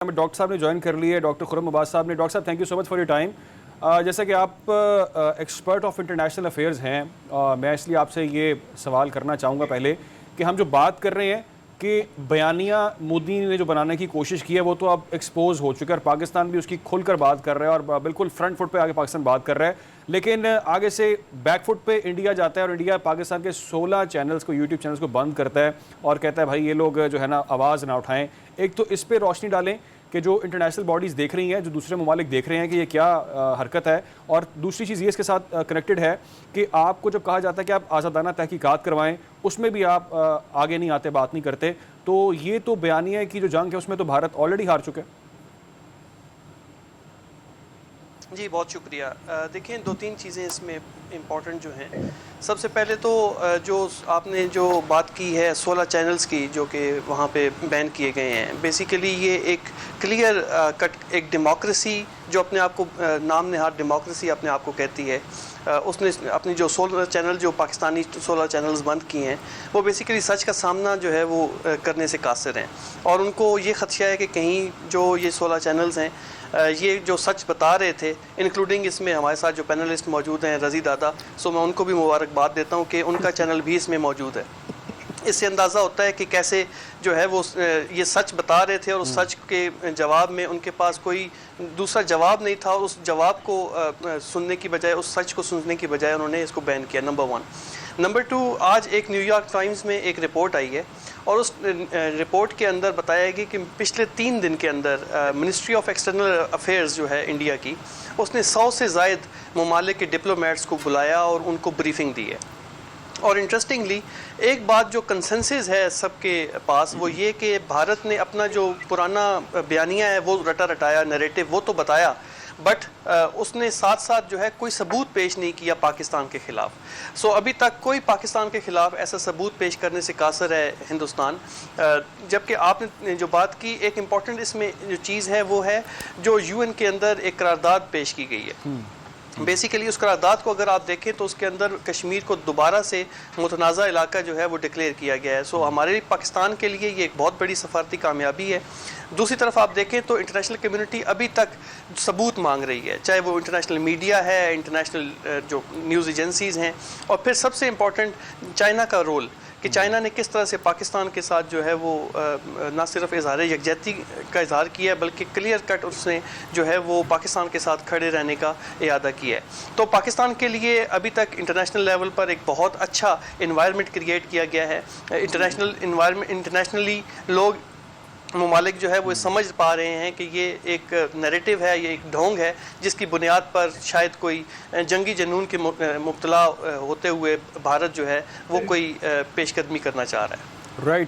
ہمیں ڈاکٹر صاحب نے جوائن کر لی ہے، ڈاکٹر خرم عباس صاحب نے. ڈاکٹر صاحب thank you so much for your time. جیسا کہ آپ ایکسپرٹ آف انٹرنیشنل افیئرز ہیں، میں اس لیے آپ سے یہ سوال کرنا چاہوں گا پہلے کہ ہم جو بات کر رہے ہیں کہ بیانیہ مودی نے جو بنانے کی کوشش کی ہے وہ تو اب ایکسپوز ہو چکا ہے، اور پاکستان بھی اس کی کھل کر بات کر رہا ہے اور بالکل فرنٹ فٹ پہ آگے پاکستان بات کر رہا ہے. لیکن آگے سے بیک فٹ پہ انڈیا جاتا ہے اور انڈیا پاکستان کے 16 چینلز کو، یوٹیوب چینلز کو بند کرتا ہے اور کہتا ہے بھائی یہ لوگ جو ہے نا آواز نہ اٹھائیں. ایک تو اس پہ روشنی ڈالیں کہ جو انٹرنیشنل باڈیز دیکھ رہی ہیں، جو دوسرے ممالک دیکھ رہے ہیں کہ یہ کیا حرکت ہے. اور دوسری چیز یہ اس کے ساتھ کنیکٹڈ ہے کہ آپ کو جب کہا جاتا ہے کہ آپ آزادانہ تحقیقات کروائیں، اس میں بھی آپ آگے نہیں آتے، بات نہیں کرتے. تو یہ تو بیانیہ کی جو جنگ ہے اس میں تو بھارت آلریڈی ہار چکا ہے. جی بہت شکریہ. دیکھیں دو تین چیزیں اس میں امپورٹنٹ جو ہیں. سب سے پہلے تو جو آپ نے جو بات کی ہے 16 چینلز کی جو کہ وہاں پہ بین کیے گئے ہیں، بیسیکلی یہ ایک کلیئر کٹ ایک ڈیموکریسی جو اپنے آپ کو نام نہاد ڈیموکریسی اپنے آپ کو کہتی ہے، اس نے اپنی جو 16 چینل جو پاکستانی 16 چینلز بند کیے ہیں وہ بیسیکلی سچ کا سامنا جو ہے وہ کرنے سے قاصر ہیں. اور ان کو یہ خدشہ ہے کہ کہیں جو یہ 16 چینلز ہیں یہ جو سچ بتا رہے تھے، انکلوڈنگ اس میں ہمارے ساتھ جو پینلسٹ موجود ہیں رضی دادا، سو میں ان کو بھی مبارکباد دیتا ہوں کہ ان کا چینل بھی اس میں موجود ہے. اس سے اندازہ ہوتا ہے کہ کیسے جو ہے وہ یہ سچ بتا رہے تھے اور اس سچ کے جواب میں ان کے پاس کوئی دوسرا جواب نہیں تھا، اور اس جواب کو سننے کی بجائے، اس سچ کو سننے کی بجائے انہوں نے اس کو بین کیا. نمبر 1. نمبر 2، آج ایک نیو یارک ٹائمز میں ایک رپورٹ آئی ہے اور اس رپورٹ کے اندر بتایا گیا کہ پچھلے 3 دن کے اندر منسٹری آف ایکسٹرنل افیئرز جو ہے انڈیا کی، اس نے 100 سے زائد ممالک کے ڈپلومیٹس کو بلایا اور ان کو بریفنگ دی ہے. اور انٹرسٹنگلی ایک بات جو کنسنسس ہے سب کے پاس وہ یہ کہ بھارت نے اپنا جو پرانا بیانیہ ہے وہ رٹا رٹایا، نیریٹو وہ تو بتایا، بٹ اس نے ساتھ ساتھ جو ہے کوئی ثبوت پیش نہیں کیا پاکستان کے خلاف. سو ابھی تک کوئی پاکستان کے خلاف ایسا ثبوت پیش کرنے سے قاصر ہے ہندوستان. جبکہ آپ نے جو بات کی، ایک امپورٹنٹ اس میں جو چیز ہے وہ ہے جو UN کے اندر ایک قرارداد پیش کی گئی ہے. بیسیکلی اس قرارداد کو اگر آپ دیکھیں تو اس کے اندر کشمیر کو دوبارہ سے متنازع علاقہ جو ہے وہ ڈکلیئر کیا گیا ہے. سو ہمارے پاکستان کے لیے یہ ایک بہت بڑی سفارتی کامیابی ہے. دوسری طرف آپ دیکھیں تو انٹرنیشنل کمیونٹی ابھی تک ثبوت مانگ رہی ہے، چاہے وہ انٹرنیشنل میڈیا ہے، انٹرنیشنل جو نیوز ایجنسیز ہیں، اور پھر سب سے امپورٹنٹ چائنا کا رول کہ چائنا نے کس طرح سے پاکستان کے ساتھ جو ہے وہ نہ صرف اظہار یکجہتی کا اظہار کیا ہے بلکہ کلیئر کٹ اس نے جو ہے وہ پاکستان کے ساتھ کھڑے رہنے کا اعادہ کیا ہے. تو پاکستان کے لیے ابھی تک انٹرنیشنل لیول پر ایک بہت اچھا انوائرمنٹ کریٹ کیا گیا ہے. انٹرنیشنلی لوگ ممالک جو ہے وہ سمجھ پا رہے ہیں کہ یہ ایک نیریٹو ہے، یہ ایک ڈھونگ ہے جس کی بنیاد پر شاید کوئی جنگی جنون کے مبتلا ہوتے ہوئے بھارت جو ہے وہ کوئی پیش قدمی کرنا چاہ رہا ہے. رائٹ.